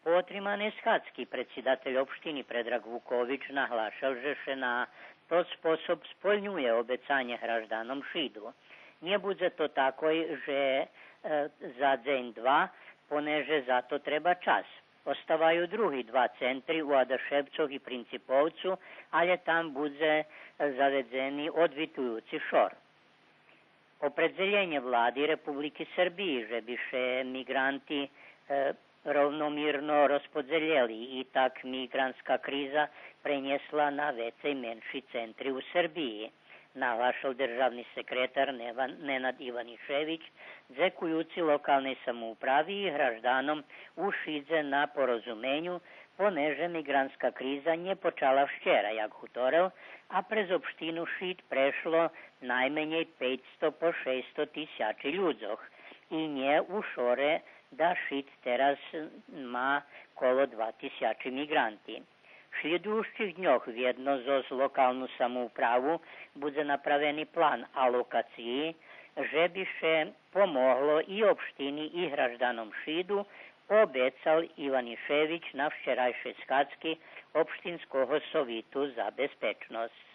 Po otrimanej schadzky predsjedatelj opštiny Predrag Vuković nahlášal, že se na to sposob spoljňuje obecanje hraždanom Šidu. Nie bude to tako, že za deň dva, poneže za to treba čas. Ostavaju drugi dva centri u Adaševcoh i Principovcu, ali tam bude zavedeni odvitujući šor. Opredzeljenje vladi Republike Srbije, že bi se migranti rovnomirno rozpodzeljeli i tak migrantska kriza prenjesla na veće i menši centri u Srbiji, naglašal državni sekretar Nenad Ivanišević, zekujući lokalnej samoupravi i hraždanom u Šidze na porozumenju, poneže migrantska kriza nje počala včera, jak hutorel, a prez opštinu Šid prešlo najmenje 500 po 600 tisjači ľudzoch i nje u šore da Šid teraz má kolo 2000 migranti. V sljedujućih dňoch vjedno z lokalnu samoupravu bude napraveni plan alokaciji, že bi se pomoglo i opštini i hraždanom Šidu, obecal Ivanišević na včerajšej skacki opštinskog sovitu za bezpečnost.